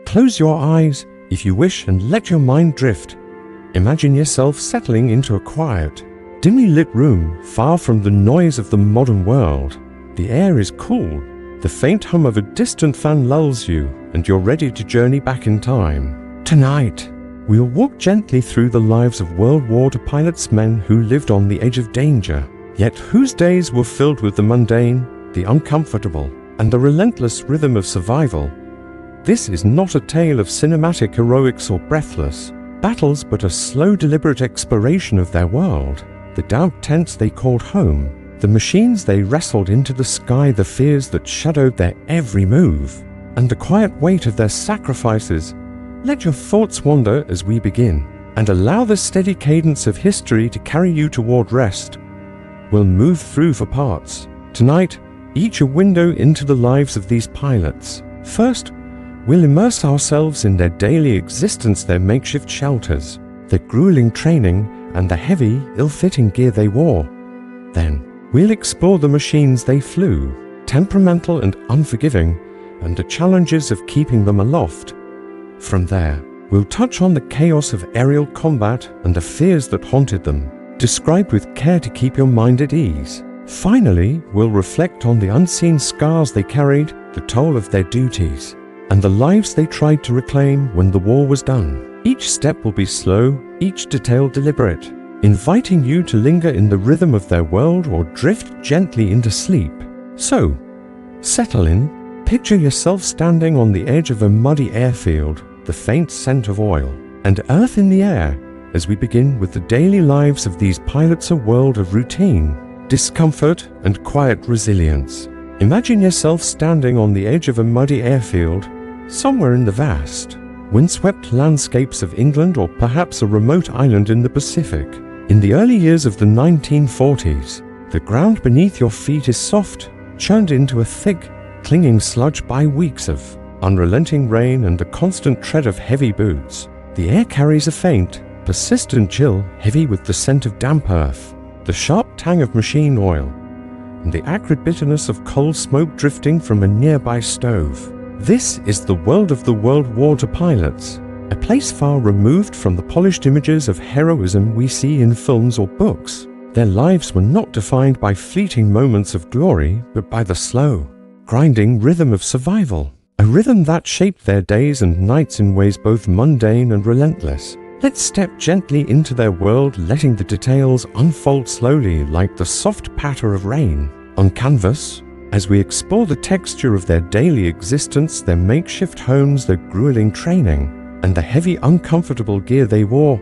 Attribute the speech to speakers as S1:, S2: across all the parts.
S1: Close your eyes if you wish and let your mind drift. Imagine yourself settling into a quiet, dimly lit room far from the noise of the modern world. The air is cool, the faint hum of a distant fan lulls you, and you're ready to journey back in time. Tonight, we'll walk gently through the lives of World War II pilots, men who lived on the edge of danger, yet whose days were filled with the mundane, the uncomfortable, and the relentless rhythm of survival. This is not a tale of cinematic heroics or breathless battles, but a slow, deliberate exploration of their world. The dark tents they called home, the machines they wrestled into the sky, the fears that shadowed their every move, and the quiet weight of their sacrifices. Let your thoughts wander as we begin, and allow the steady cadence of history to carry you toward rest. We'll move through for parts. Tonight, each a window into the lives of these pilots. First, we'll immerse ourselves in their daily existence, their makeshift shelters, their grueling training, and the heavy, ill-fitting gear they wore. Then, we'll explore the machines they flew, temperamental and unforgiving, and the challenges of keeping them aloft. From there, we'll touch on the chaos of aerial combat and the fears that haunted them, described with care to keep your mind at ease. Finally, we'll reflect on the unseen scars they carried, the toll of their duties, and the lives they tried to reclaim when the war was done. Each step will be slow, each detail deliberate, inviting you to linger in the rhythm of their world or drift gently into sleep. So, settle in, picture yourself standing on the edge of a muddy airfield, the faint scent of oil and earth in the air, as we begin with the daily lives of these pilots, a world of routine, discomfort, and quiet resilience. Imagine yourself standing on the edge of a muddy airfield, somewhere in the vast, windswept landscapes of England, or perhaps a remote island in the Pacific. In the early years of the 1940s, the ground beneath your feet is soft, churned into a thick, clinging sludge by weeks of unrelenting rain and the constant tread of heavy boots. The air carries a faint, persistent chill, heavy with the scent of damp earth, the sharp tang of machine oil, and the acrid bitterness of coal smoke drifting from a nearby stove. This is the world of the World War II pilots, a place far removed from the polished images of heroism we see in films or books. Their lives were not defined by fleeting moments of glory, but by the slow, grinding rhythm of survival, a rhythm that shaped their days and nights in ways both mundane and relentless. Let's step gently into their world, letting the details unfold slowly like the soft patter of rain on canvas, as we explore the texture of their daily existence, their makeshift homes, their grueling training, and the heavy, uncomfortable gear they wore.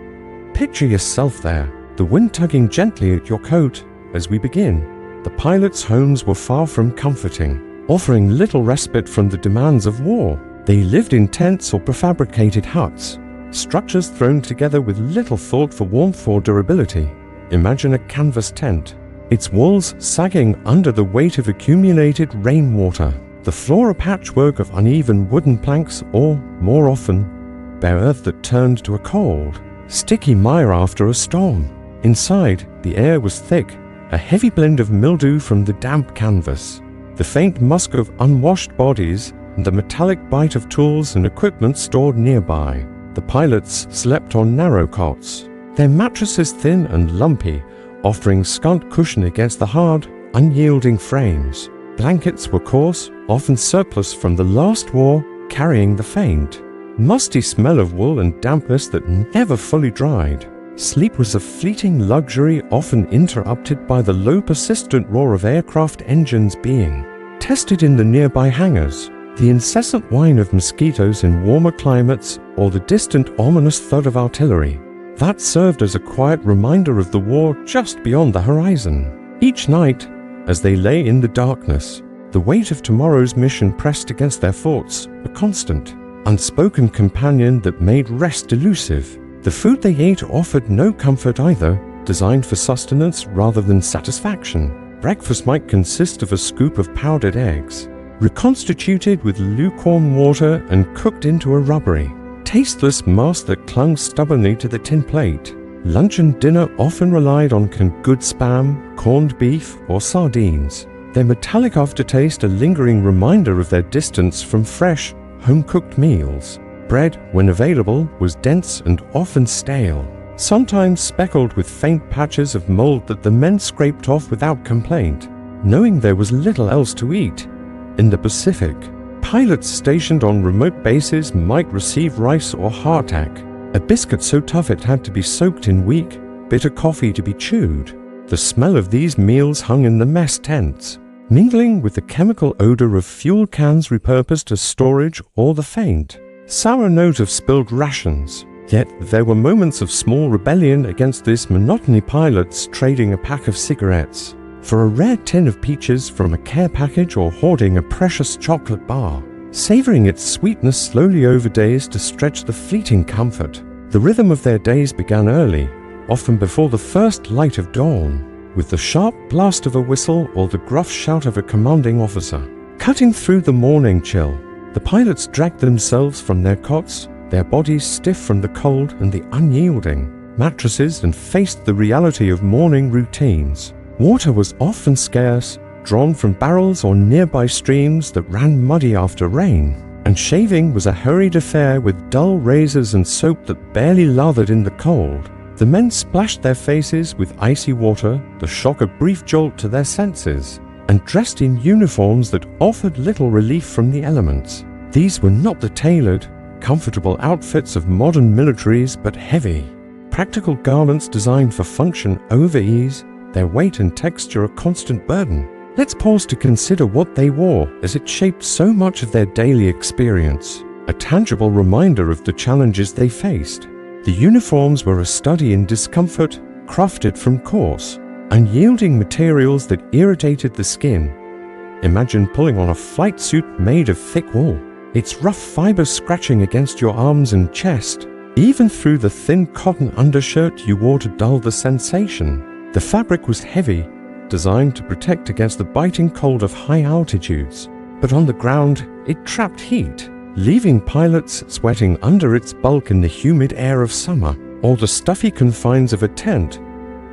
S1: Picture yourself there, the wind tugging gently at your coat. As we begin, the pilots' homes were far from comforting, offering little respite from the demands of war. They lived in tents or prefabricated huts, structures thrown together with little thought for warmth or durability. Imagine a canvas tent, its walls sagging under the weight of accumulated rainwater, the floor a patchwork of uneven wooden planks, or, more often, bare earth that turned to a cold, sticky mire after a storm. Inside, the air was thick, a heavy blend of mildew from the damp canvas, the faint musk of unwashed bodies, and the metallic bite of tools and equipment stored nearby. The pilots slept on narrow cots, their mattresses thin and lumpy, offering scant cushion against the hard, unyielding frames. Blankets were coarse, often surplus from the last war, carrying the faint, musty smell of wool and dampness that never fully dried. Sleep was a fleeting luxury, often interrupted by the low, persistent roar of aircraft engines being tested in the nearby hangars, the incessant whine of mosquitoes in warmer climates, or the distant ominous thud of artillery that served as a quiet reminder of the war just beyond the horizon. Each night, as they lay in the darkness, the weight of tomorrow's mission pressed against their thoughts, a constant, unspoken companion that made rest elusive. The food they ate offered no comfort either, designed for sustenance rather than satisfaction. Breakfast might consist of a scoop of powdered eggs, reconstituted with lukewarm water and cooked into a rubbery, tasteless mass that clung stubbornly to the tin plate. Lunch and dinner often relied on good spam, corned beef, or sardines, their metallic aftertaste a lingering reminder of their distance from fresh, home-cooked meals. Bread, when available, was dense and often stale, sometimes speckled with faint patches of mold that the men scraped off without complaint, knowing there was little else to eat. In the Pacific, pilots stationed on remote bases might receive rice or hardtack, a biscuit so tough it had to be soaked in weak, bitter coffee to be chewed. The smell of these meals hung in the mess tents, mingling with the chemical odor of fuel cans repurposed as storage or the faint, sour note of spilled rations. Yet there were moments of small rebellion against this monotony, pilots trading a pack of cigarettes for a rare tin of peaches from a care package or hoarding a precious chocolate bar, savoring its sweetness slowly over days to stretch the fleeting comfort. The rhythm of their days began early, often before the first light of dawn, with the sharp blast of a whistle or the gruff shout of a commanding officer. Cutting through the morning chill, the pilots dragged themselves from their cots, their bodies stiff from the cold and the unyielding mattresses, and faced the reality of morning routines. Water was often scarce, drawn from barrels or nearby streams that ran muddy after rain, and shaving was a hurried affair with dull razors and soap that barely lathered in the cold. The men splashed their faces with icy water to shock a brief jolt to their senses, and dressed in uniforms that offered little relief from the elements. These were not the tailored, comfortable outfits of modern militaries, but heavy, practical garments designed for function over ease, their weight and texture a constant burden. Let's pause to consider what they wore, as it shaped so much of their daily experience, a tangible reminder of the challenges they faced. The uniforms were a study in discomfort, crafted from coarse, unyielding materials that irritated the skin. Imagine pulling on a flight suit made of thick wool, its rough fibers scratching against your arms and chest, even through the thin cotton undershirt you wore to dull the sensation. The fabric was heavy, designed to protect against the biting cold of high altitudes, but on the ground it trapped heat, leaving pilots sweating under its bulk in the humid air of summer or the stuffy confines of a tent.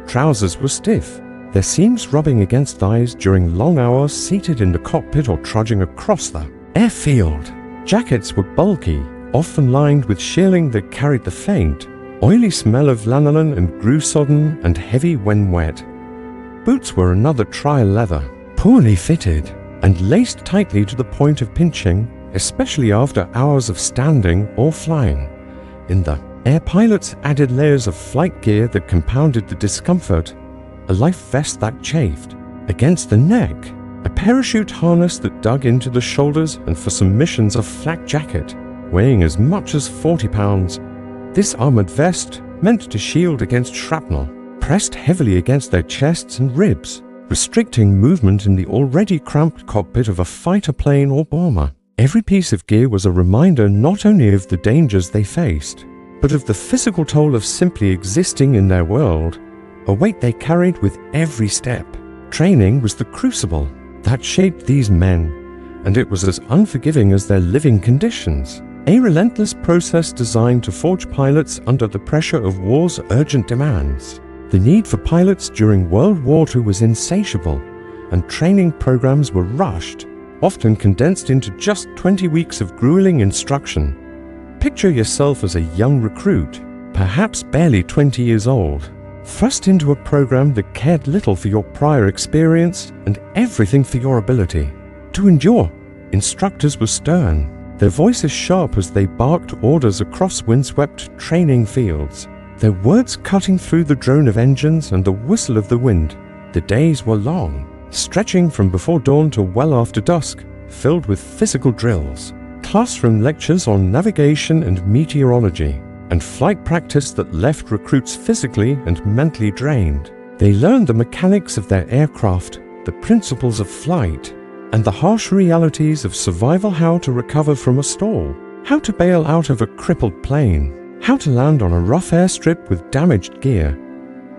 S1: Trousers were stiff, their seams rubbing against thighs during long hours seated in the cockpit or trudging across the airfield. Jackets were bulky, often lined with shielding that carried the faint, oily smell of lanolin and grew sodden and heavy when wet. Boots were another trial leather, poorly fitted and laced tightly to the point of pinching, especially after hours of standing or flying. In the air, pilots added layers of flight gear that compounded the discomfort, a life vest that chafed against the neck, a parachute harness that dug into the shoulders, and for some missions a flak jacket, weighing as much as 40 pounds. This armored vest, meant to shield against shrapnel, pressed heavily against their chests and ribs, restricting movement in the already cramped cockpit of a fighter plane or bomber. Every piece of gear was a reminder not only of the dangers they faced, but of the physical toll of simply existing in their world, a weight they carried with every step. Training was the crucible that shaped these men, and it was as unforgiving as their living conditions, a relentless process designed to forge pilots under the pressure of war's urgent demands. The need for pilots during World War II was insatiable, and training programs were rushed, often condensed into just 20 weeks of grueling instruction. Picture yourself as a young recruit, perhaps barely 20 years old, thrust into a program that cared little for your prior experience and everything for your ability to endure. Instructors were stern, their voices sharp as they barked orders across windswept training fields, their words cutting through the drone of engines and the whistle of the wind. The days were long, stretching from before dawn to well after dusk, filled with physical drills, classroom lectures on navigation and meteorology, and flight practice that left recruits physically and mentally drained. They learned the mechanics of their aircraft, the principles of flight, and the harsh realities of survival: how to recover from a stall, how to bail out of a crippled plane, how to land on a rough airstrip with damaged gear.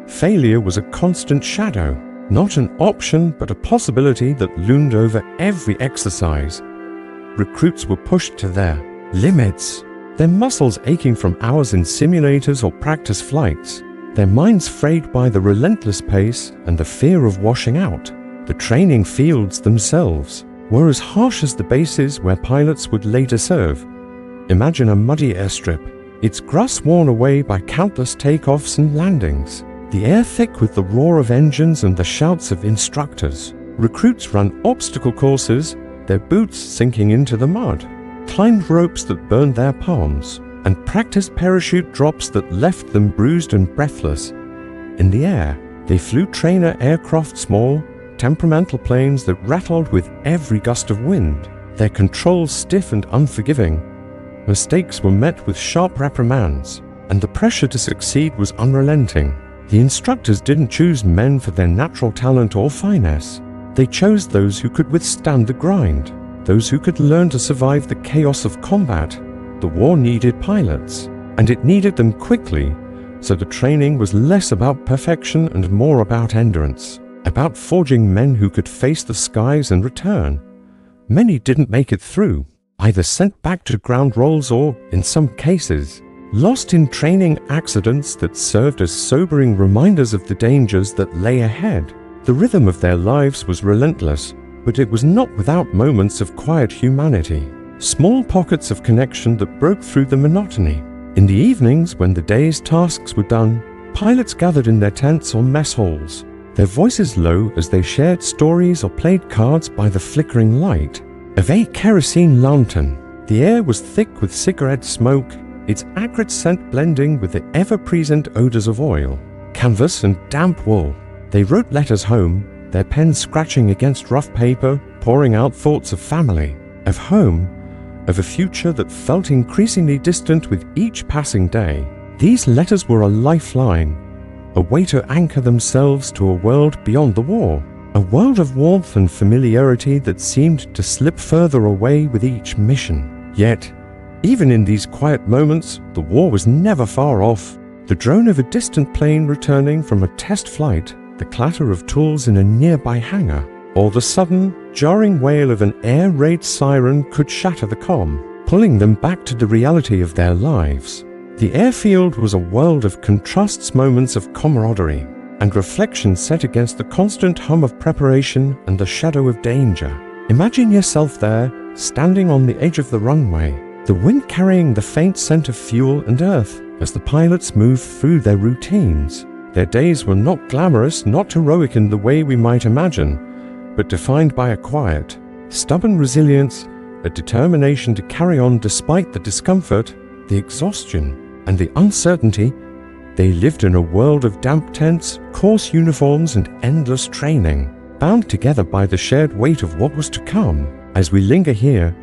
S1: Failure was a constant shadow, not an option but a possibility that loomed over every exercise. Recruits were pushed to their limits, their muscles aching from hours in simulators or practice flights, their minds frayed by the relentless pace and the fear of washing out. The training fields themselves were as harsh as the bases where pilots would later serve. Imagine a muddy airstrip, its grass worn away by countless takeoffs and landings, the air thick with the roar of engines and the shouts of instructors. Recruits ran obstacle courses, their boots sinking into the mud, climbed ropes that burned their palms, and practiced parachute drops that left them bruised and breathless. In the air, they flew trainer aircraft, small, temperamental planes that rattled with every gust of wind, their controls stiff and unforgiving. Mistakes were met with sharp reprimands, and the pressure to succeed was unrelenting. The instructors didn't choose men for their natural talent or finesse. They chose those who could withstand the grind, those who could learn to survive the chaos of combat. The war needed pilots, and it needed them quickly, so the training was less about perfection and more about endurance, about forging men who could face the skies and return. Many didn't make it through, either sent back to ground roles or, in some cases, lost in training accidents that served as sobering reminders of the dangers that lay ahead. The rhythm of their lives was relentless, but it was not without moments of quiet humanity, small pockets of connection that broke through the monotony. In the evenings, when the day's tasks were done, pilots gathered in their tents or mess halls, their voices low as they shared stories or played cards by the flickering light of a kerosene lantern. The air was thick with cigarette smoke, its acrid scent blending with the ever-present odors of oil, canvas and damp wool. They wrote letters home, their pens scratching against rough paper, pouring out thoughts of family, of home, of a future that felt increasingly distant with each passing day. These letters were a lifeline, a way to anchor themselves to a world beyond the war, a world of warmth and familiarity that seemed to slip further away with each mission. Yet, even in these quiet moments, the war was never far off. The drone of a distant plane returning from a test flight, the clatter of tools in a nearby hangar, or the sudden, jarring wail of an air raid siren could shatter the comm, pulling them back to the reality of their lives. The airfield was a world of contrasts, moments of camaraderie, and reflection set against the constant hum of preparation and the shadow of danger. Imagine yourself there, standing on the edge of the runway, the wind carrying the faint scent of fuel and earth as the pilots moved through their routines. Their days were not glamorous, not heroic in the way we might imagine, but defined by a quiet, stubborn resilience, a determination to carry on despite the discomfort, the exhaustion, and the uncertainty. They lived in a world of damp tents, coarse uniforms, and endless training, bound together by the shared weight of what was to come. As we linger here,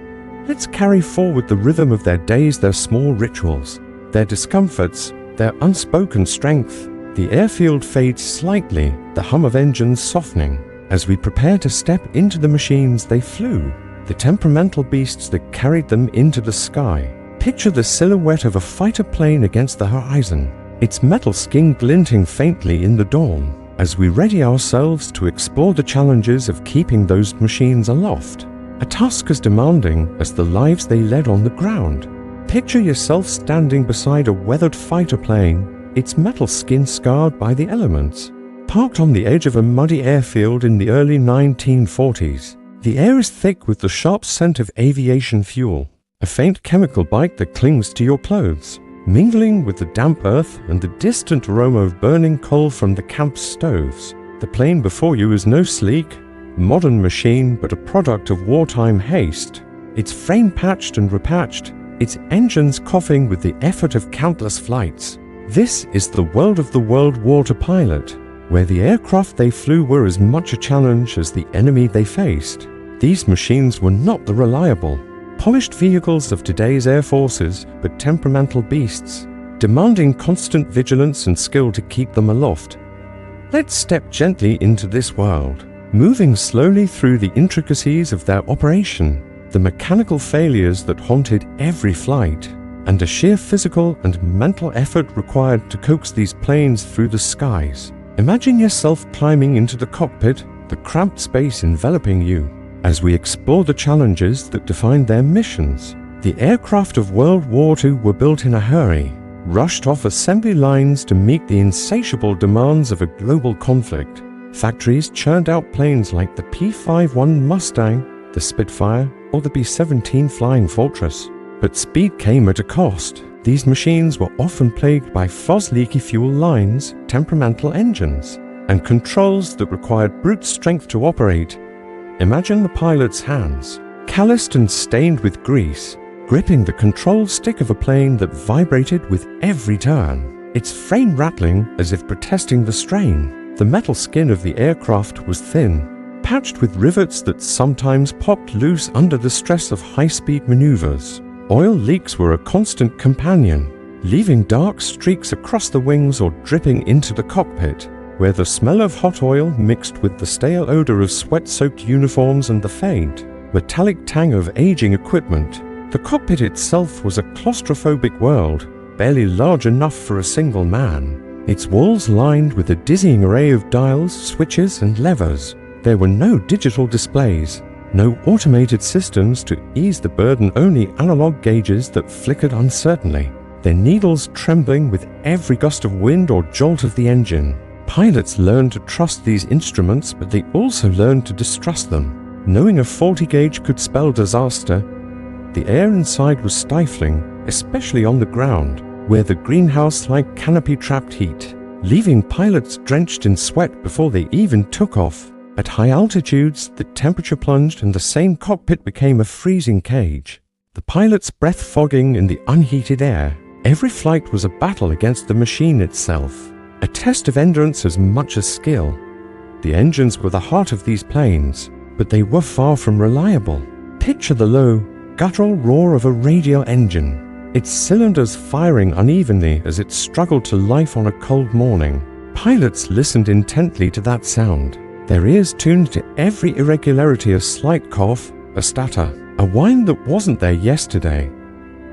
S1: let's carry forward the rhythm of their days, their small rituals, their discomforts, their unspoken strength. The airfield fades slightly, the hum of engines softening, as we prepare to step into the machines they flew, the temperamental beasts that carried them into the sky. Picture the silhouette of a fighter plane against the horizon, its metal skin glinting faintly in the dawn, as we ready ourselves to explore the challenges of keeping those machines aloft, a task as demanding as the lives they led on the ground. Picture yourself standing beside a weathered fighter plane, its metal skin scarred by the elements, parked on the edge of a muddy airfield in the early 1940s. The air is thick with the sharp scent of aviation fuel, a faint chemical bite that clings to your clothes, mingling with the damp earth and the distant aroma of burning coal from the camp's stoves. The plane before you is no sleek, modern machine, but a product of wartime haste, its frame patched and repatched, its engines coughing with the effort of countless flights. This is the world of the World War II pilot, where the aircraft they flew were as much a challenge as the enemy they faced. These machines were not the reliable, polished vehicles of today's air forces, but temperamental beasts, demanding constant vigilance and skill to keep them aloft. Let's step gently into this world, moving slowly through the intricacies of their operation, the mechanical failures that haunted every flight, and the sheer physical and mental effort required to coax these planes through the skies. Imagine yourself climbing into the cockpit, the cramped space enveloping you, as we explore the challenges that defined their missions. The aircraft of World War II were built in a hurry, rushed off assembly lines to meet the insatiable demands of a global conflict. Factories churned out planes like the P-51 Mustang, the Spitfire, or the B-17 Flying Fortress. But speed came at a cost. These machines were often plagued by fuzz-leaky fuel lines, temperamental engines, and controls that required brute strength to operate. Imagine the pilot's hands, calloused and stained with grease, gripping the control stick of a plane that vibrated with every turn, its frame rattling as if protesting the strain. The metal skin of the aircraft was thin, patched with rivets that sometimes popped loose under the stress of high-speed maneuvers. Oil leaks were a constant companion, leaving dark streaks across the wings or dripping into the cockpit, where the smell of hot oil mixed with the stale odor of sweat-soaked uniforms and the faint, metallic tang of aging equipment. The cockpit itself was a claustrophobic world, barely large enough for a single man, its walls lined with a dizzying array of dials, switches, and levers. There were no digital displays, no automated systems to ease the burden, only analog gauges that flickered uncertainly, their needles trembling with every gust of wind or jolt of the engine. Pilots learned to trust these instruments, but they also learned to distrust them. Knowing a faulty gauge could spell disaster, the air inside was stifling, especially on the ground, where the greenhouse-like canopy trapped heat, leaving pilots drenched in sweat before they even took off. At high altitudes, the temperature plunged and the same cockpit became a freezing cage, the pilot's breath fogging in the unheated air. Every flight was a battle against the machine itself, a test of endurance as much as skill. The engines were the heart of these planes, but they were far from reliable. Picture the low, guttural roar of a radial engine, its cylinders firing unevenly as it struggled to life on a cold morning. Pilots listened intently to that sound, their ears tuned to every irregularity, a slight cough, a stutter, a whine that wasn't there yesterday.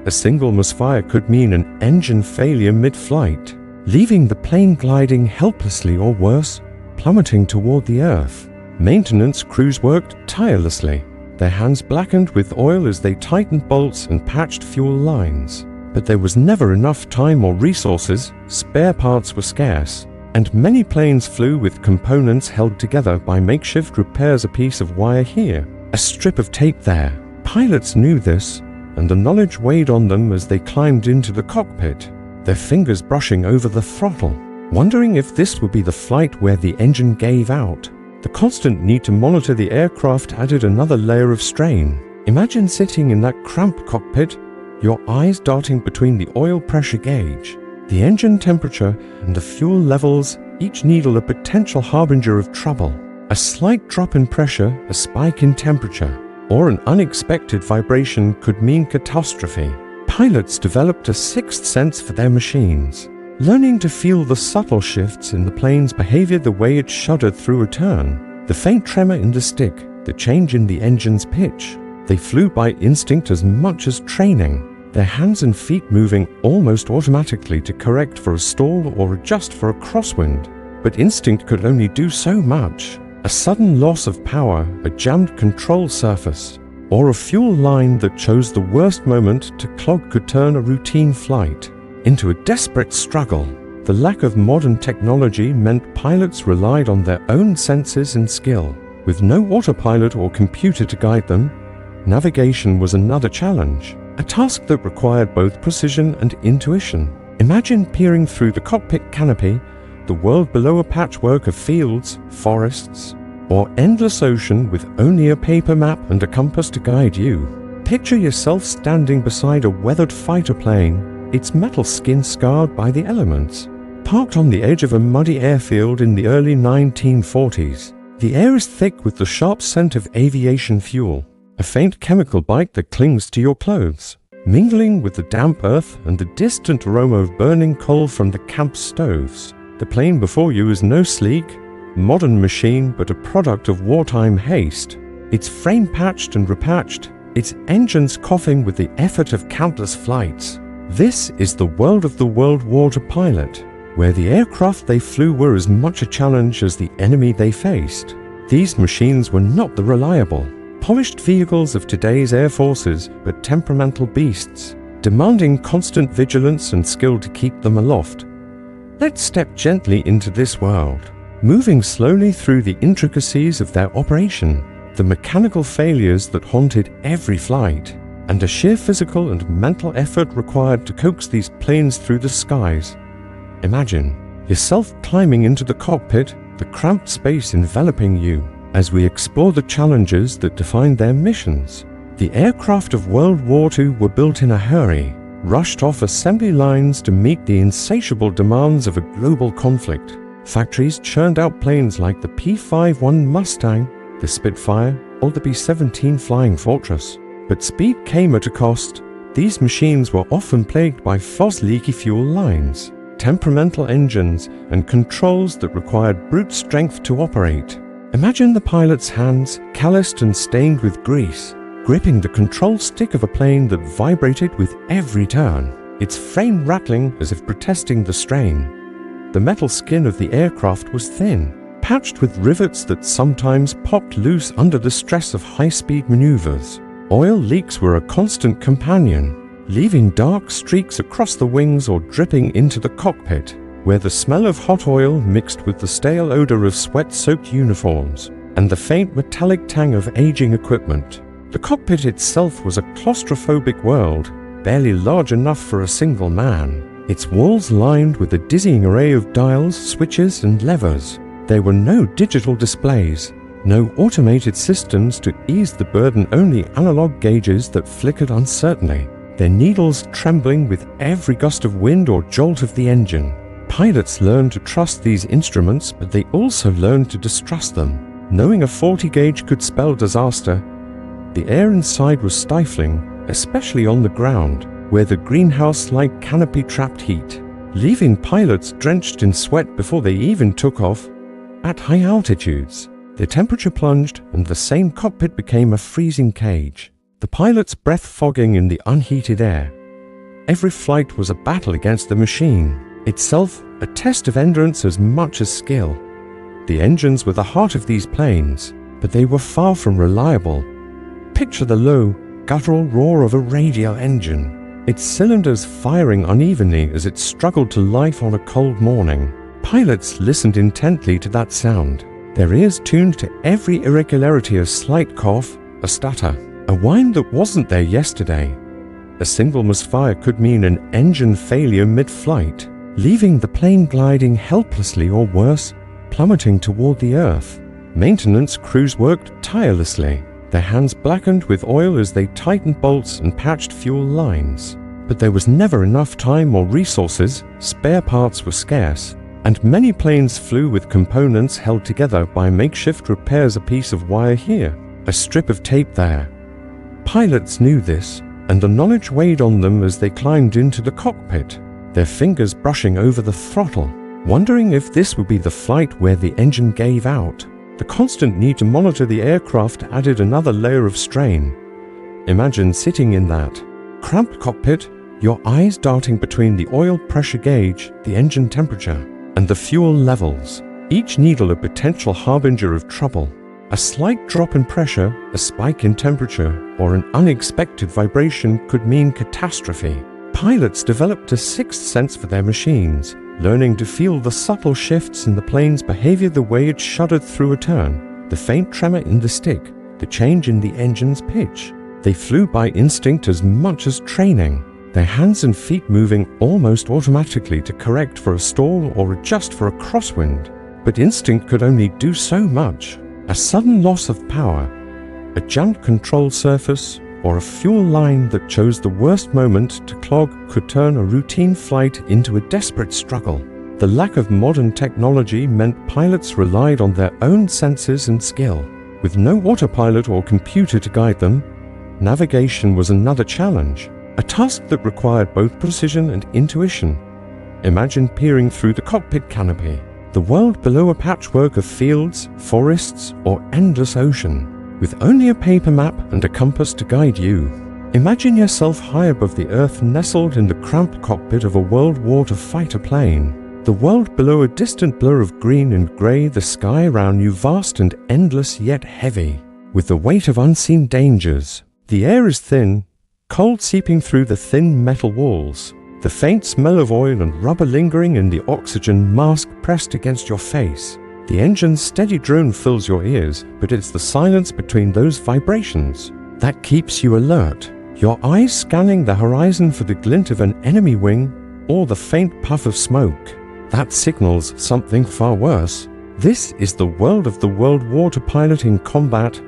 S1: A single misfire could mean an engine failure mid-flight, leaving the plane gliding helplessly or worse, plummeting toward the earth. Maintenance crews worked tirelessly, their hands blackened with oil as they tightened bolts and patched fuel lines. But there was never enough time or resources, spare parts were scarce, and many planes flew with components held together by makeshift repairs, a piece of wire here, a strip of tape there. Pilots knew this, and the knowledge weighed on them as they climbed into the cockpit, their fingers brushing over the throttle, wondering if this would be the flight where the engine gave out. The constant need to monitor the aircraft added another layer of strain. Imagine sitting in that cramped cockpit, your eyes darting between the oil pressure gauge, the engine temperature, and the fuel levels, each needle a potential harbinger of trouble. A slight drop in pressure, a spike in temperature, or an unexpected vibration could mean catastrophe. Pilots developed a sixth sense for their machines, learning to feel the subtle shifts in the plane's behavior, the way it shuddered through a turn, the faint tremor in the stick, the change in the engine's pitch. They flew by instinct as much as training, their hands and feet moving almost automatically to correct for a stall or adjust for a crosswind. But instinct could only do so much. A sudden loss of power, a jammed control surface, or a fuel line that chose the worst moment to clog could turn a routine flight into a desperate struggle. The lack of modern technology meant pilots relied on their own senses and skill. With no autopilot or computer to guide them, navigation was another challenge, a task that required both precision and intuition. Imagine peering through the cockpit canopy, the world below, a patchwork of fields, forests, or endless ocean with only a paper map and a compass to guide you. Picture yourself standing beside a weathered fighter plane, its metal skin scarred by the elements, parked on the edge of a muddy airfield in the early 1940s. The air is thick with the sharp scent of aviation fuel, a faint chemical bite that clings to your clothes, mingling with the damp earth and the distant aroma of burning coal from the camp stoves. The plane before you is no sleek, modern machine, but a product of wartime haste, its frame patched and repatched, its engines coughing with the effort of countless flights. This is the world of the World War II pilot, where the aircraft they flew were as much a challenge as the enemy they faced. These machines were not the reliable, polished vehicles of today's air forces, but temperamental beasts, demanding constant vigilance and skill to keep them aloft. Let's step gently into this world, moving slowly through the intricacies of their operation, the mechanical failures that haunted every flight, and a sheer physical and mental effort required to coax these planes through the skies. Imagine yourself climbing into the cockpit, the cramped space enveloping you, as we explore the challenges that define their missions. The aircraft of World War II were built in a hurry, rushed off assembly lines to meet the insatiable demands of a global conflict. Factories churned out planes like the P-51 Mustang, the Spitfire, or the B-17 Flying Fortress. But speed came at a cost. These machines were often plagued by leaky fuel lines, temperamental engines, and controls that required brute strength to operate. Imagine the pilot's hands, calloused and stained with grease, gripping the control stick of a plane that vibrated with every turn, its frame rattling as if protesting the strain. The metal skin of the aircraft was thin, patched with rivets that sometimes popped loose under the stress of high-speed maneuvers. Oil leaks were a constant companion, leaving dark streaks across the wings or dripping into the cockpit, where the smell of hot oil mixed with the stale odor of sweat-soaked uniforms and the faint metallic tang of aging equipment. The cockpit itself was a claustrophobic world, barely large enough for a single man, its walls lined with a dizzying array of dials, switches, and levers. There were no digital displays, no automated systems to ease the burden, only analog gauges that flickered uncertainly, their needles trembling with every gust of wind or jolt of the engine. Pilots learned to trust these instruments, but they also learned to distrust them. Knowing a 40 gauge could spell disaster, the air inside was stifling, especially on the ground, where the greenhouse-like canopy trapped heat, leaving pilots drenched in sweat before they even took off. At high altitudes, the temperature plunged and the same cockpit became a freezing cage, the pilot's breath fogging in the unheated air. Every flight was a battle against the machine, itself a test of endurance as much as skill. The engines were the heart of these planes, but they were far from reliable. Picture the low, guttural roar of a radial engine, its cylinders firing unevenly as it struggled to life on a cold morning. Pilots listened intently to that sound, their ears tuned to every irregularity: a slight cough, a stutter, a whine that wasn't there yesterday. A single misfire could mean an engine failure mid-flight, leaving the plane gliding helplessly or worse, plummeting toward the earth. Maintenance crews worked tirelessly, their hands blackened with oil as they tightened bolts and patched fuel lines. But there was never enough time or resources, spare parts were scarce, and many planes flew with components held together by makeshift repairs: a piece of wire here, a strip of tape there. Pilots knew this, and the knowledge weighed on them as they climbed into the cockpit, their fingers brushing over the throttle, wondering if this would be the flight where the engine gave out. The constant need to monitor the aircraft added another layer of strain. Imagine sitting in that cramped cockpit, your eyes darting between the oil pressure gauge, the engine temperature, and the fuel levels, each needle a potential harbinger of trouble. A slight drop in pressure, a spike in temperature, or an unexpected vibration could mean catastrophe. Pilots developed a sixth sense for their machines, learning to feel the subtle shifts in the plane's behavior: the way it shuddered through a turn, the faint tremor in the stick, the change in the engine's pitch. They flew by instinct as much as training, their hands and feet moving almost automatically to correct for a stall or adjust for a crosswind. But instinct could only do so much. A sudden loss of power, a jammed control surface, or a fuel line that chose the worst moment to clog could turn a routine flight into a desperate struggle. The lack of modern technology meant pilots relied on their own senses and skill. With no autopilot or computer to guide them, navigation was another challenge, a task that required both precision and intuition. Imagine peering through the cockpit canopy, the world below: a patchwork of fields, forests, or endless ocean, with only a paper map and a compass to guide you. Imagine yourself high above the earth, nestled in the cramped cockpit of a World War II fighter plane. The world below a distant blur of green and grey, the sky around you vast and endless yet heavy, with the weight of unseen dangers. The air is thin, cold seeping through the thin metal walls, the faint smell of oil and rubber lingering in the oxygen mask pressed against your face. The engine's steady drone fills your ears, but it's the silence between those vibrations that keeps you alert. your eyes scanning the horizon for the glint of an enemy wing or the faint puff of smoke. That signals something far worse. This is the world of the World War II pilot in combat,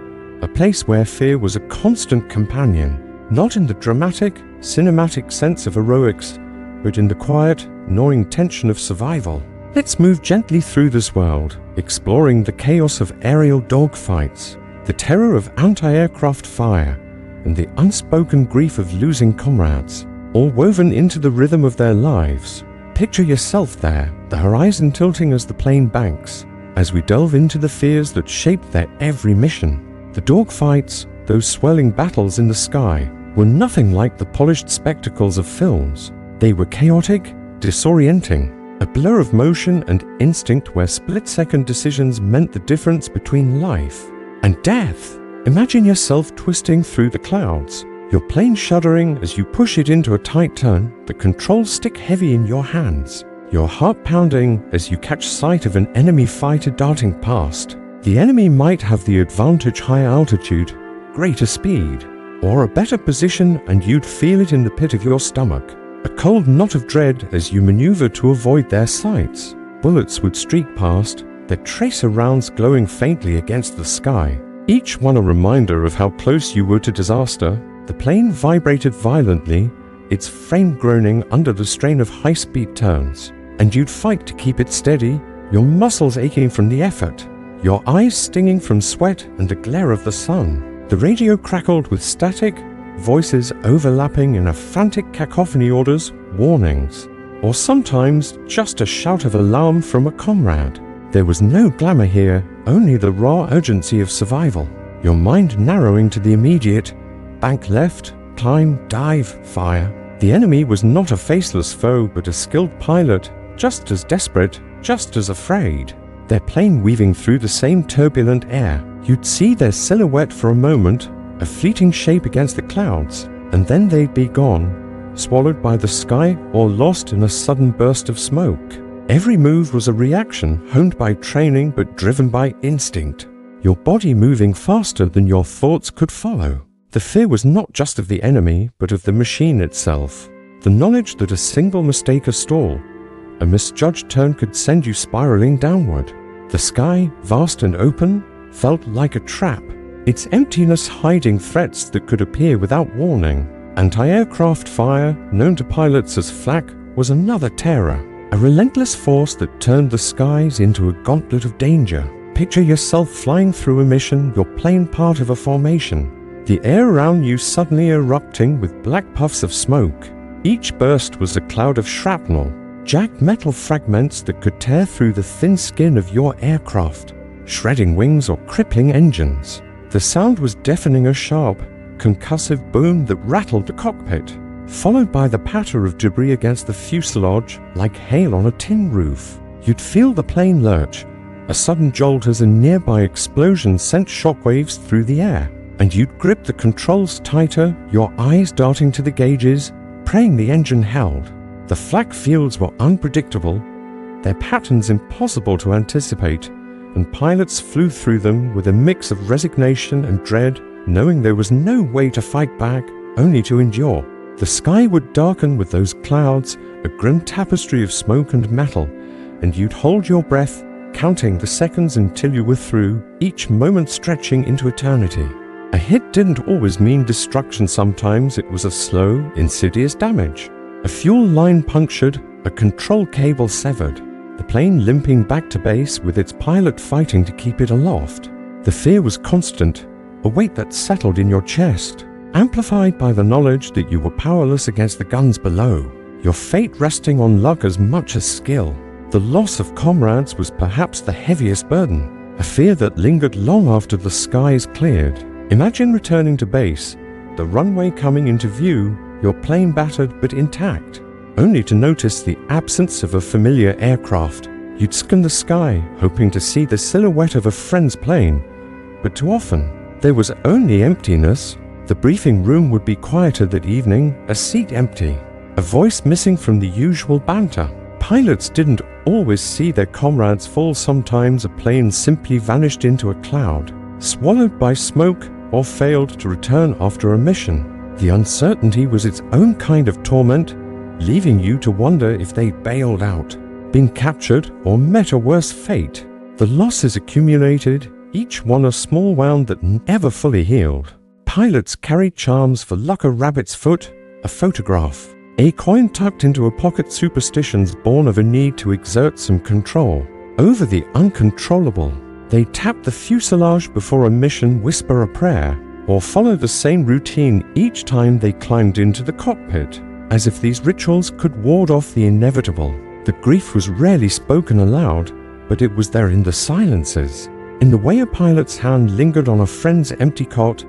S1: a place where fear was a constant companion, not in the dramatic, cinematic sense of heroics, but in the quiet, gnawing tension of survival. Let's move gently through this world, exploring the chaos of aerial dogfights, the terror of anti-aircraft fire, and the unspoken grief of losing comrades, all woven into the rhythm of their lives. Picture yourself there, the horizon tilting as the plane banks, as we delve into the fears that shaped their every mission. The dogfights, those swirling battles in the sky, were nothing like the polished spectacles of films. They were chaotic, disorienting, a blur of motion and instinct where split-second decisions meant the difference between life and death. Imagine yourself twisting through the clouds, your plane shuddering as you push it into a tight turn, the controls stick heavy in your hands, your heart pounding as you catch sight of an enemy fighter darting past. The enemy might have the advantage: high altitude, greater speed, or a better position, and you'd feel it in the pit of your stomach. A cold knot of dread as you maneuver to avoid their sights. Bullets would streak past, their tracer rounds glowing faintly against the sky, each one a reminder of how close you were to disaster. The plane vibrated violently, its frame groaning under the strain of high-speed turns, and you'd fight to keep it steady, your muscles aching from the effort, your eyes stinging from sweat and the glare of the sun. The radio crackled with static, voices overlapping in a frantic cacophony, orders, warnings, or sometimes just a shout of alarm from a comrade. There was no glamour here, only the raw urgency of survival, your mind narrowing to the immediate: bank left, climb, dive, fire. The enemy was not a faceless foe, but a skilled pilot, just as desperate, just as afraid. Their plane weaving through the same turbulent air. You'd see their silhouette for a moment, a fleeting shape against the clouds, and then they'd be gone, swallowed by the sky or lost in a sudden burst of smoke. Every move was a reaction, honed by training but driven by instinct, your body moving faster than your thoughts could follow. The fear was not just of the enemy, but of the machine itself. The knowledge that a single mistake, a stall, a misjudged turn could send you spiraling downward. The sky, vast and open, felt like a trap, its emptiness hiding threats that could appear without warning. Anti-aircraft fire, known to pilots as flak, was another terror, a relentless force that turned the skies into a gauntlet of danger. Picture yourself flying through a mission, your plane part of a formation, the air around you suddenly erupting with black puffs of smoke. Each burst was a cloud of shrapnel, jagged metal fragments that could tear through the thin skin of your aircraft, shredding wings or crippling engines. The sound was deafening, a sharp, concussive boom that rattled the cockpit, followed by the patter of debris against the fuselage like hail on a tin roof. You'd feel the plane lurch, a sudden jolt as a nearby explosion sent shockwaves through the air, and you'd grip the controls tighter, your eyes darting to the gauges, praying the engine held. The flak fields were unpredictable, their patterns impossible to anticipate, and pilots flew through them with a mix of resignation and dread, knowing there was no way to fight back, only to endure. The sky would darken with those clouds, a grim tapestry of smoke and metal, and you'd hold your breath, counting the seconds until you were through, each moment stretching into eternity. A hit didn't always mean destruction. Sometimes it was a slow, insidious damage. A fuel line punctured, a control cable severed, the plane limping back to base with its pilot fighting to keep it aloft. The fear was constant, a weight that settled in your chest, amplified by the knowledge that you were powerless against the guns below, your fate resting on luck as much as skill. The loss of comrades was perhaps the heaviest burden, a fear that lingered long after the skies cleared. Imagine returning to base, the runway coming into view, your plane battered but intact, only to notice the absence of a familiar aircraft. You'd scan the sky, hoping to see the silhouette of a friend's plane, but too often there was only emptiness. The briefing room would be quieter that evening, a seat empty, a voice missing from the usual banter. Pilots didn't always see their comrades fall. Sometimes a plane simply vanished into a cloud, swallowed by smoke, or failed to return after a mission. The uncertainty was its own kind of torment, leaving you to wonder if they'd bailed out, been captured, or met a worse fate. The losses accumulated, each one a small wound that never fully healed. Pilots carried charms for luck, a rabbit's foot, a photograph, a coin tucked into a pocket, superstitions born of a need to exert some control over the uncontrollable. They tap the fuselage before a mission, whisper a prayer, or follow the same routine each time they climbed into the cockpit, as if these rituals could ward off the inevitable. The grief was rarely spoken aloud, but it was there in the silences, in the way a pilot's hand lingered on a friend's empty cot,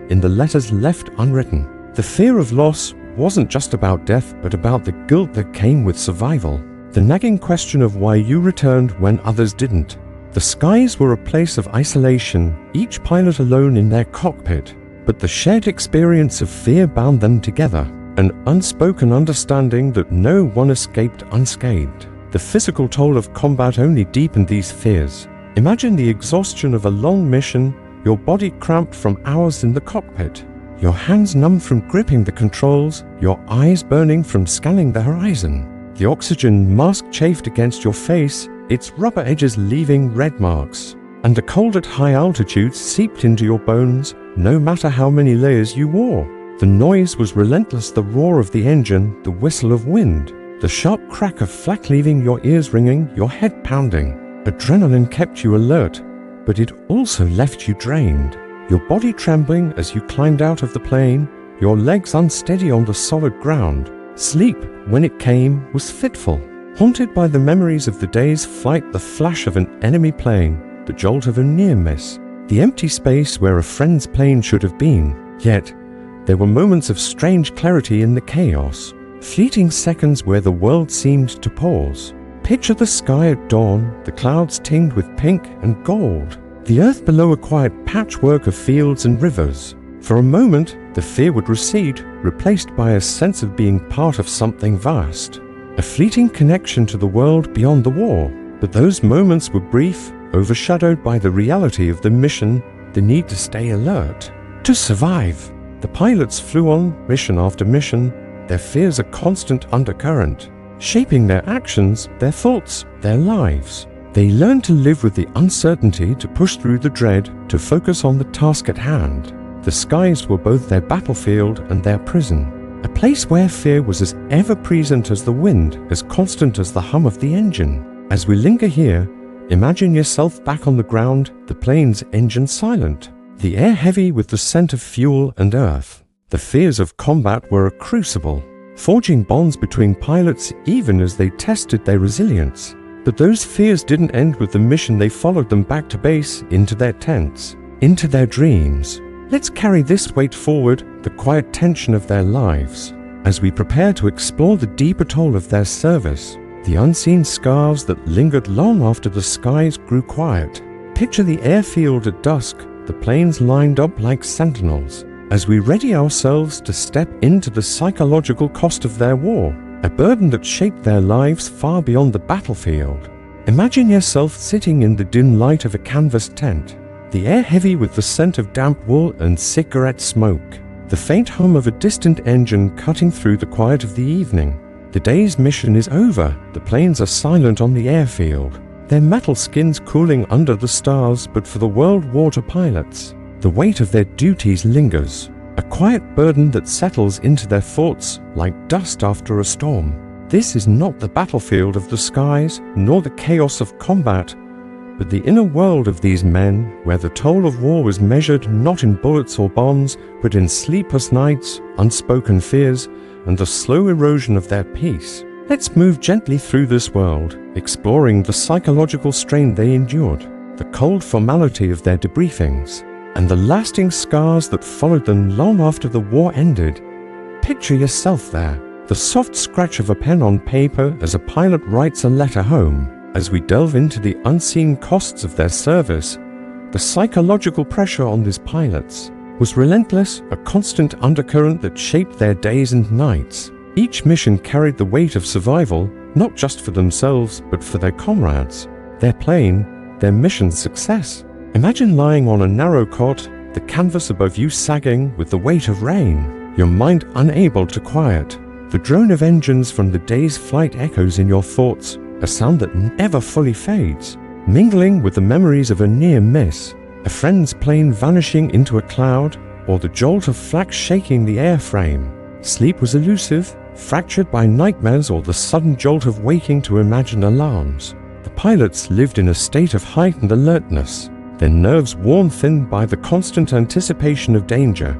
S1: in the letters left unwritten. The fear of loss wasn't just about death, but about the guilt that came with survival. The nagging question of why you returned when others didn't. The skies were a place of isolation, each pilot alone in their cockpit, but the shared experience of fear bound them together, an unspoken understanding that no one escaped unscathed. The physical toll of combat only deepened these fears. Imagine the exhaustion of a long mission, your body cramped from hours in the cockpit, your hands numb from gripping the controls, your eyes burning from scanning the horizon. The oxygen mask chafed against your face, its rubber edges leaving red marks, and the cold at high altitudes seeped into your bones, no matter how many layers you wore. The noise was relentless, the roar of the engine, the whistle of wind, the sharp crack of flak leaving your ears ringing, your head pounding. Adrenaline kept you alert, but it also left you drained, your body trembling as you climbed out of the plane, your legs unsteady on the solid ground. Sleep, when it came, was fitful, haunted by the memories of the day's flight, the flash of an enemy plane, the jolt of a near miss, the empty space where a friend's plane should have been. Yet, there were moments of strange clarity in the chaos, fleeting seconds where the world seemed to pause. Picture the sky at dawn, the clouds tinged with pink and gold, the earth below a quiet patchwork of fields and rivers. For a moment, the fear would recede, replaced by a sense of being part of something vast, a fleeting connection to the world beyond the war. But those moments were brief, overshadowed by the reality of the mission, the need to stay alert, to survive. The pilots flew on, mission after mission, their fears a constant undercurrent, shaping their actions, their thoughts, their lives. They learned to live with the uncertainty, to push through the dread, to focus on the task at hand. The skies were both their battlefield and their prison, a place where fear was as ever-present as the wind, as constant as the hum of the engine. As we linger here, imagine yourself back on the ground, the plane's engine silent, the air heavy with the scent of fuel and earth. The fears of combat were a crucible, forging bonds between pilots even as they tested their resilience. But those fears didn't end with the mission. They followed them back to base, into their tents, into their dreams. Let's carry this weight forward, the quiet tension of their lives, as we prepare to explore the deeper toll of their service, the unseen scars that lingered long after the skies grew quiet. Picture the airfield at dusk, the planes lined up like sentinels, as we ready ourselves to step into the psychological cost of their war, a burden that shaped their lives far beyond the battlefield. Imagine yourself sitting in the dim light of a canvas tent, the air heavy with the scent of damp wool and cigarette smoke, the faint hum of a distant engine cutting through the quiet of the evening. The day's mission is over, the planes are silent on the airfield, their metal skins cooling under the stars, but for the World War II pilots, the weight of their duties lingers, a quiet burden that settles into their thoughts like dust after a storm. This is not the battlefield of the skies, nor the chaos of combat, but the inner world of these men, where the toll of war was measured not in bullets or bombs, but in sleepless nights, unspoken fears, and the slow erosion of their peace. Let's move gently through this world, exploring the psychological strain they endured, the cold formality of their debriefings, and the lasting scars that followed them long after the war ended. Picture yourself there, the soft scratch of a pen on paper as a pilot writes a letter home. As we delve into the unseen costs of their service, the psychological pressure on these pilots was relentless, a constant undercurrent that shaped their days and nights. Each mission carried the weight of survival, not just for themselves, but for their comrades, their plane, their mission's success. Imagine lying on a narrow cot, the canvas above you sagging with the weight of rain. your mind unable to quiet. The drone of engines from the day's flight echoes in your thoughts, a sound that never fully fades, mingling with the memories of a near miss, a friend's plane vanishing into a cloud, or the jolt of flax shaking the airframe. Sleep was elusive, fractured by nightmares or the sudden jolt of waking to imagined alarms. The pilots lived in a state of heightened alertness, their nerves worn thin by the constant anticipation of danger.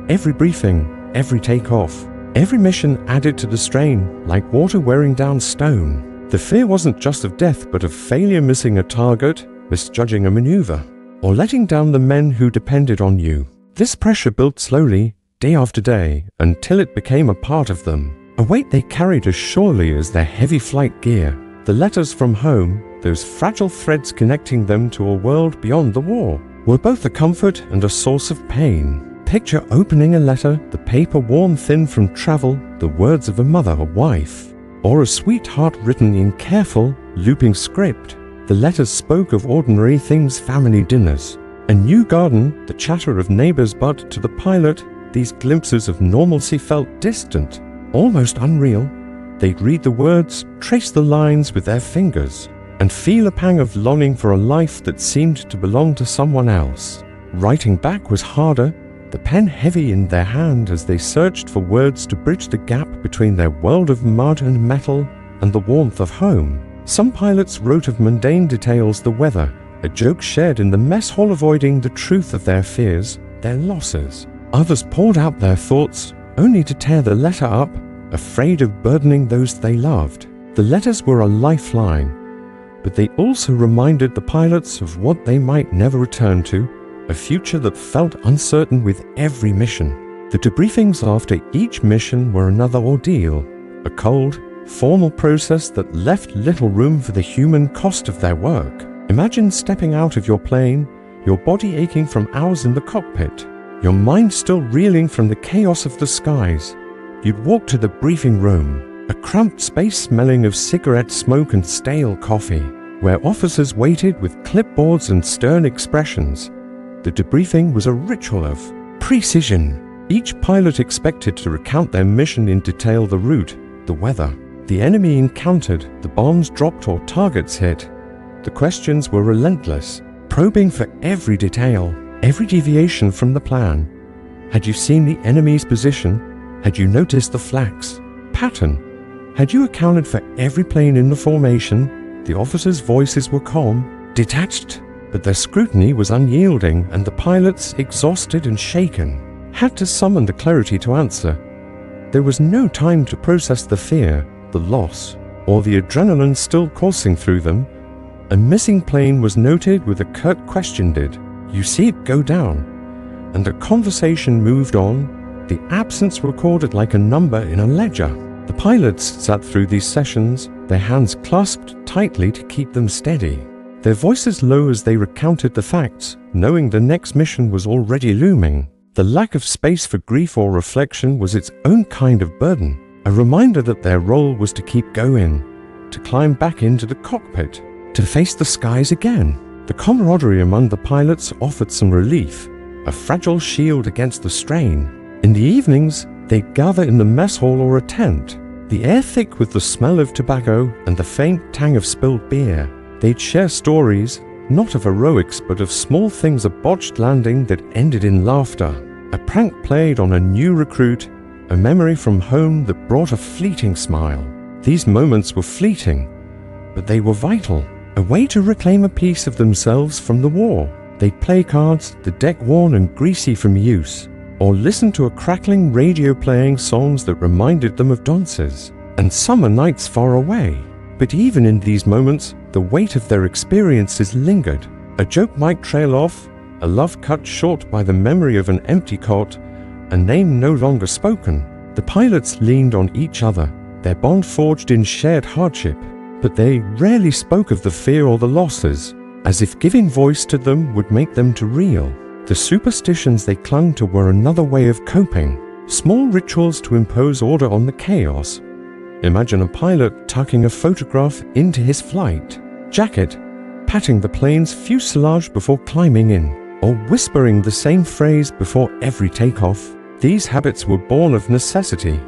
S1: Every briefing, every takeoff, every mission added to the strain, like water wearing down stone. The fear wasn't just of death, but of failure, missing a target, misjudging a maneuver, or letting down the men who depended on you. This pressure built slowly, day after day, until it became a part of them, a weight they carried as surely as their heavy flight gear. The letters from home, those fragile threads connecting them to a world beyond the war, were both a comfort and a source of pain. Picture opening a letter, the paper worn thin from travel, the words of a mother or wife, or a sweetheart written in careful, looping script. The letters spoke of ordinary things, family dinners, a new garden, the chatter of neighbors, but to the pilot, these glimpses of normalcy felt distant, almost unreal. They'd read the words, trace the lines with their fingers, and feel a pang of longing for a life that seemed to belong to someone else. Writing back was harder, the pen heavy in their hand as they searched for words to bridge the gap between their world of mud and metal and the warmth of home. Some pilots wrote of mundane details, the weather, a joke shared in the mess hall, avoiding the truth of their fears, their losses. Others poured out their thoughts, only to tear the letter up, afraid of burdening those they loved. The letters were a lifeline, but they also reminded the pilots of what they might never return to, a future that felt uncertain with every mission. The debriefings after each mission were another ordeal, a cold, formal process that left little room for the human cost of their work. Imagine stepping out of your plane, your body aching from hours in the cockpit, your mind still reeling from the chaos of the skies. You'd walk to the briefing room, a cramped space smelling of cigarette smoke and stale coffee, where officers waited with clipboards and stern expressions. The debriefing was a ritual of precision. Each pilot expected to recount their mission in detail, the route, the weather, the enemy encountered, the bombs dropped or targets hit. The questions were relentless, probing for every detail, every deviation from the plan. Had you seen the enemy's position? Had you noticed the flax pattern? Had you accounted for every plane in the formation? The officers' voices were calm, detached, but their scrutiny was unyielding, and the pilots, exhausted and shaken, had to summon the clarity to answer. There was no time to process the fear, the loss, or the adrenaline still coursing through them. A missing plane was noted with a curt question: did you see it go down? And the conversation moved on, the absence recorded like a number in a ledger. The pilots sat through these sessions, their hands clasped tightly to keep them steady, their voices low as they recounted the facts, knowing the next mission was already looming. The lack of space for grief or reflection was its own kind of burden, a reminder that their role was to keep going, to climb back into the cockpit, to face the skies again. The camaraderie among the pilots offered some relief, a fragile shield against the strain. In the evenings, they'd gather in the mess hall or a tent, the air thick with the smell of tobacco and the faint tang of spilled beer. They'd share stories, not of heroics but of small things, a botched landing that ended in laughter, a prank played on a new recruit, a memory from home that brought a fleeting smile. These moments were fleeting, but they were vital, a way to reclaim a piece of themselves from the war. They'd play cards, the deck worn and greasy from use, or listen to a crackling radio playing songs that reminded them of dances and summer nights far away. But even in these moments, the weight of their experiences lingered. A joke might trail off, a love cut short by the memory of an empty cot, a name no longer spoken. The pilots leaned on each other, their bond forged in shared hardship, but they rarely spoke of the fear or the losses, as if giving voice to them would make them to reel. The superstitions they clung to were another way of coping, small rituals to impose order on the chaos. Imagine a pilot tucking a photograph into his flight jacket, patting the plane's fuselage before climbing in, or whispering the same phrase before every takeoff. These habits were born of necessity,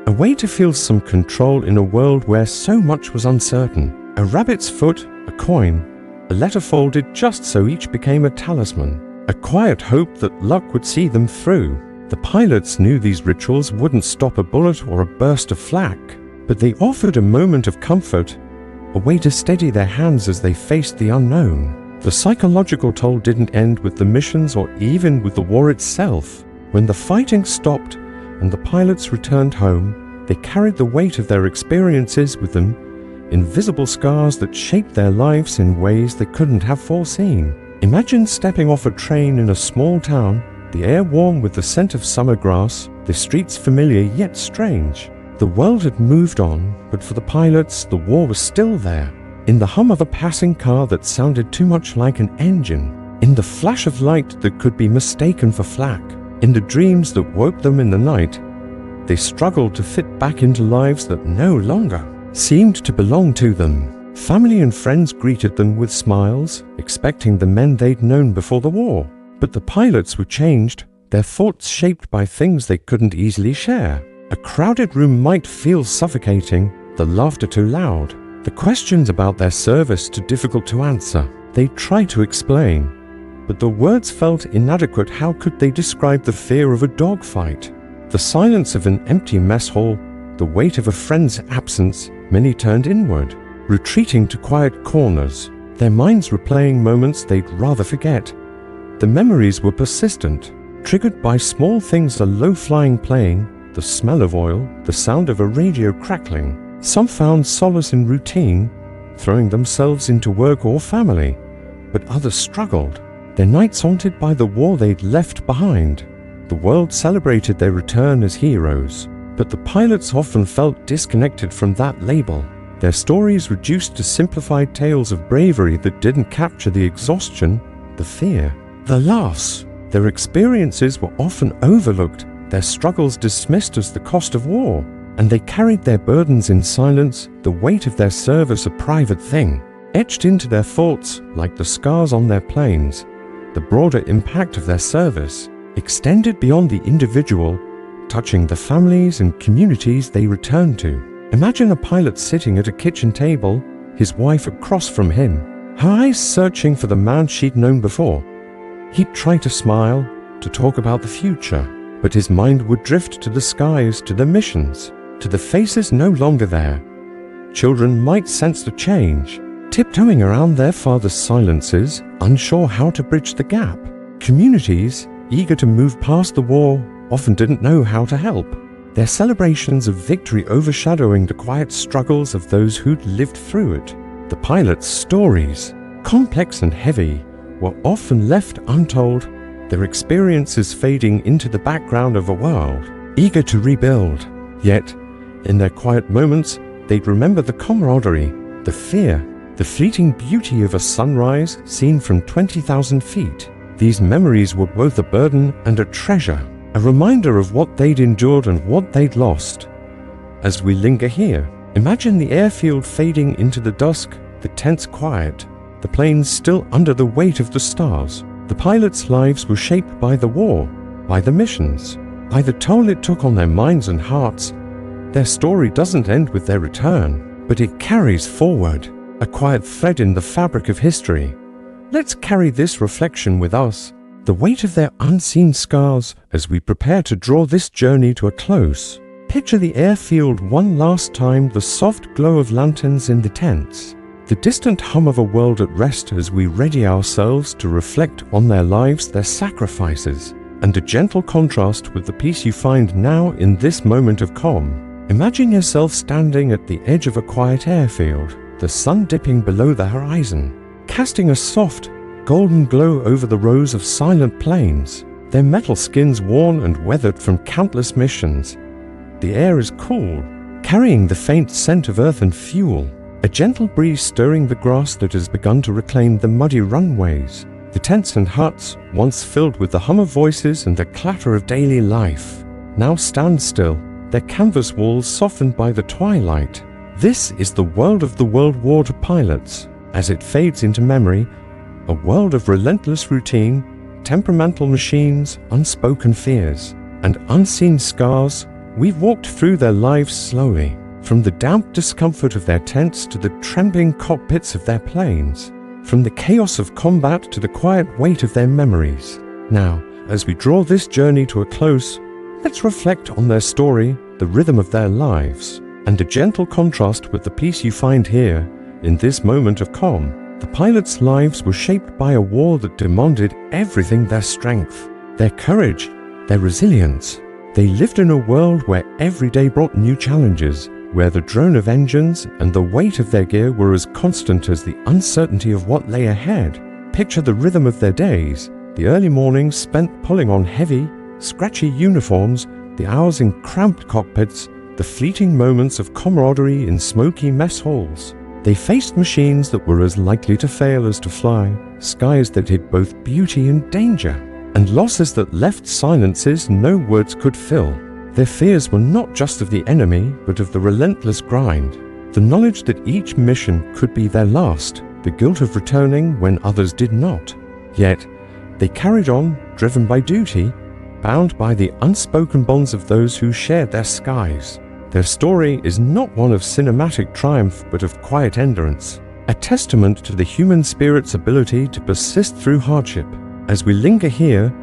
S1: a way to feel some control in a world where so much was uncertain. A rabbit's foot, a coin, a letter folded just so each became a talisman, a quiet hope that luck would see them through. The pilots knew these rituals wouldn't stop a bullet or a burst of flak, but they offered a moment of comfort, a way to steady their hands as they faced the unknown. The psychological toll didn't end with the missions or even with the war itself. When the fighting stopped and the pilots returned home, they carried the weight of their experiences with them, invisible scars that shaped their lives in ways they couldn't have foreseen. Imagine stepping off a train in a small town, the air warm with the scent of summer grass, the streets familiar yet strange. The world had moved on, but for the pilots, the war was still there. In the hum of a passing car that sounded too much like an engine, in the flash of light that could be mistaken for flak, in the dreams that woke them in the night, they struggled to fit back into lives that no longer seemed to belong to them. Family and friends greeted them with smiles, expecting the men they'd known before the war. But the pilots were changed, their thoughts shaped by things they couldn't easily share. A crowded room might feel suffocating, the laughter too loud, the questions about their service too difficult to answer. They tried to explain, but the words felt inadequate. How could they describe the fear of a dogfight, the silence of an empty mess hall, the weight of a friend's absence? Many turned inward, retreating to quiet corners, their minds replaying moments they'd rather forget. The memories were persistent, triggered by small things: a low-flying plane, the smell of oil, the sound of a radio crackling. Some found solace in routine, throwing themselves into work or family, but others struggled, their nights haunted by the war they'd left behind. The world celebrated their return as heroes, but the pilots often felt disconnected from that label. Their stories reduced to simplified tales of bravery that didn't capture the exhaustion, the fear, the loss. Their experiences were often overlooked, their struggles dismissed as the cost of war, and they carried their burdens in silence, the weight of their service a private thing. Etched into their thoughts, like the scars on their planes, the broader impact of their service extended beyond the individual, touching the families and communities they returned to. Imagine a pilot sitting at a kitchen table, his wife across from him, her eyes searching for the man she'd known before. He'd try to smile, to talk about the future, but his mind would drift to the skies, to the missions, to the faces no longer there. Children might sense the change, tiptoeing around their father's silences, unsure how to bridge the gap. Communities, eager to move past the war, often didn't know how to help, their celebrations of victory overshadowing the quiet struggles of those who'd lived through it. The pilots' stories, complex and heavy, were often left untold, their experiences fading into the background of a world eager to rebuild. Yet, in their quiet moments, they'd remember the camaraderie, the fear, the fleeting beauty of a sunrise seen from 20,000 feet. These memories were both a burden and a treasure, a reminder of what they'd endured and what they'd lost. As we linger here, imagine the airfield fading into the dusk, the tense quiet, the planes still under the weight of the stars. The pilots' lives were shaped by the war, by the missions, by the toll it took on their minds and hearts. Their story doesn't end with their return, but it carries forward, a quiet thread in the fabric of history. Let's carry this reflection with us, the weight of their unseen scars, as we prepare to draw this journey to a close. Picture the airfield one last time, the soft glow of lanterns in the tents, the distant hum of a world at rest as we ready ourselves to reflect on their lives, their sacrifices, and a gentle contrast with the peace you find now in this moment of calm. Imagine yourself standing at the edge of a quiet airfield, the sun dipping below the horizon, casting a soft, golden glow over the rows of silent planes, their metal skins worn and weathered from countless missions. The air is cool, carrying the faint scent of earth and fuel, a gentle breeze stirring the grass that has begun to reclaim the muddy runways. The tents and huts, once filled with the hum of voices and the clatter of daily life, now stand still, their canvas walls softened by the twilight. This is the world of the World War to pilots, as it fades into memory, a world of relentless routine, temperamental machines, unspoken fears. and unseen scars, we've walked through their lives slowly, from the damp discomfort of their tents to the trembling cockpits of their planes, from the chaos of combat to the quiet weight of their memories. Now, as we draw this journey to a close, let's reflect on their story, the rhythm of their lives, and a gentle contrast with the peace you find here, in this moment of calm. The pilots' lives were shaped by a war that demanded everything: their strength, their courage, their resilience. They lived in a world where every day brought new challenges, where the drone of engines and the weight of their gear were as constant as the uncertainty of what lay ahead. Picture the rhythm of their days, the early mornings spent pulling on heavy, scratchy uniforms, the hours in cramped cockpits, the fleeting moments of camaraderie in smoky mess halls. They faced machines that were as likely to fail as to fly, skies that hid both beauty and danger, and losses that left silences no words could fill. Their fears were not just of the enemy, but of the relentless grind, the knowledge that each mission could be their last, the guilt of returning when others did not. Yet, they carried on, driven by duty, bound by the unspoken bonds of those who shared their skies. Their story is not one of cinematic triumph, but of quiet endurance, a testament to the human spirit's ability to persist through hardship. As we linger here,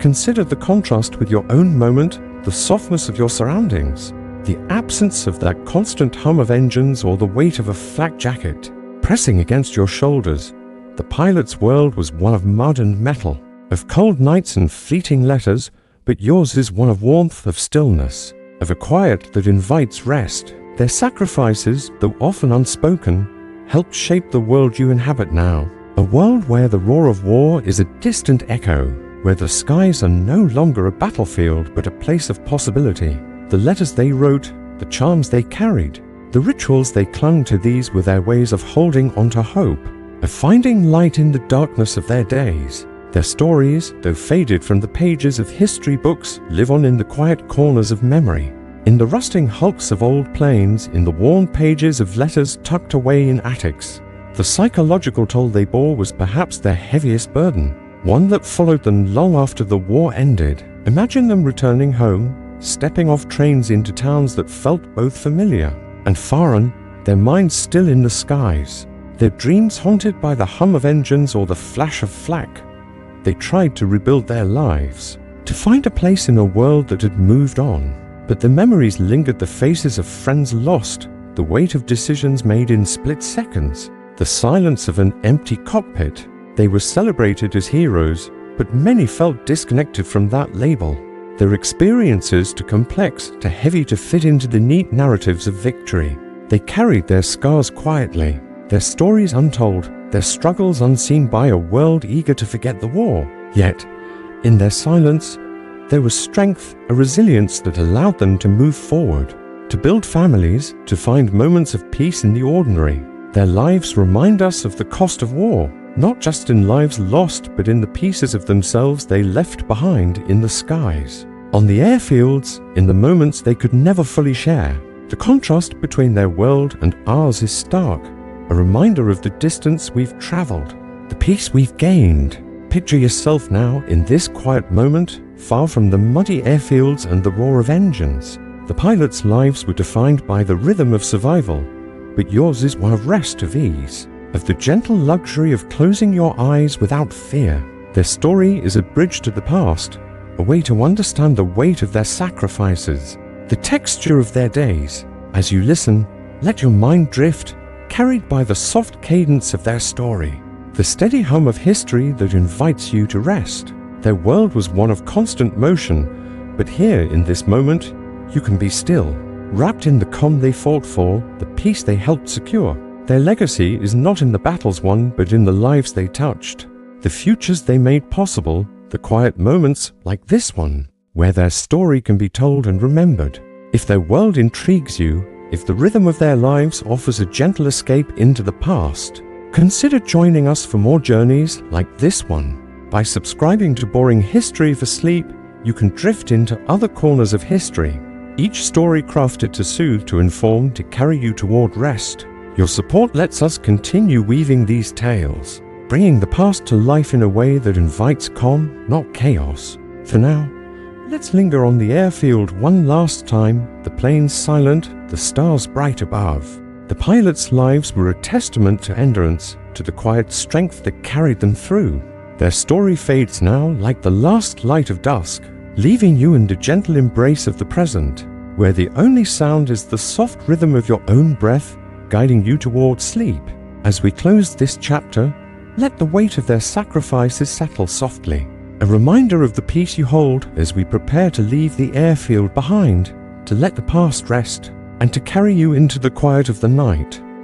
S1: consider the contrast with your own moment, the softness of your surroundings, the absence of that constant hum of engines or the weight of a flak jacket pressing against your shoulders. The pilot's world was one of mud and metal, of cold nights and fleeting letters, but yours is one of warmth, of stillness, of a quiet that invites rest. Their sacrifices, though often unspoken, helped shape the world you inhabit now. A world where the roar of war is a distant echo, where the skies are no longer a battlefield but a place of possibility. The letters they wrote, the charms they carried, the rituals they clung to, these were their ways of holding onto hope, of finding light in the darkness of their days. Their stories, though faded from the pages of history books, live on in the quiet corners of memory, in the rusting hulks of old planes, in the worn pages of letters tucked away in attics. The psychological toll they bore was perhaps their heaviest burden, one that followed them long after the war ended. Imagine them returning home, stepping off trains into towns that felt both familiar and foreign, their minds still in the skies, their dreams haunted by the hum of engines or the flash of flak. They tried to rebuild their lives, to find a place in a world that had moved on. But the memories lingered, the faces of friends lost, the weight of decisions made in split seconds, the silence of an empty cockpit. They were celebrated as heroes, but many felt disconnected from that label. Their experiences too complex, too heavy to fit into the neat narratives of victory. They carried their scars quietly, their stories untold, their struggles unseen by a world eager to forget the war. Yet, in their silence, there was strength, a resilience that allowed them to move forward, to build families, to find moments of peace in the ordinary. Their lives remind us of the cost of war, not just in lives lost, but in the pieces of themselves they left behind in the skies, on the airfields, in the moments they could never fully share. The contrast between their world and ours is stark, a reminder of the distance we've traveled, the peace we've gained. Picture yourself now in this quiet moment, far from the muddy airfields and the roar of engines. The pilots' lives were defined by the rhythm of survival, but yours is one of rest, of ease, of the gentle luxury of closing your eyes without fear. Their story is a bridge to the past, a way to understand the weight of their sacrifices, the texture of their days. As you listen, let your mind drift, carried by the soft cadence of their story, the steady hum of history that invites you to rest. Their world was one of constant motion, but here in this moment, you can be still, wrapped in the calm they fought for, the peace they helped secure. Their legacy is not in the battles won, but in the lives they touched, the futures they made possible, the quiet moments like this one, where their story can be told and remembered. If their world intrigues you, if the rhythm of their lives offers a gentle escape into the past, consider joining us for more journeys like this one. By subscribing to Boring History for Sleep, you can drift into other corners of history, each story crafted to soothe, to inform, to carry you toward rest. Your support lets us continue weaving these tales, bringing the past to life in a way that invites calm, not chaos. For now, Let's linger on the airfield one last time, the planes silent, the stars bright above. The pilots' lives were a testament to endurance, to the quiet strength that carried them through. Their story fades now like the last light of dusk, leaving you in the gentle embrace of the present, where the only sound is the soft rhythm of your own breath guiding you towards sleep. As we close this chapter, let the weight of their sacrifices settle softly, a reminder of the peace you hold as we prepare to leave the airfield behind, to let the past rest, and to carry you into the quiet of the night.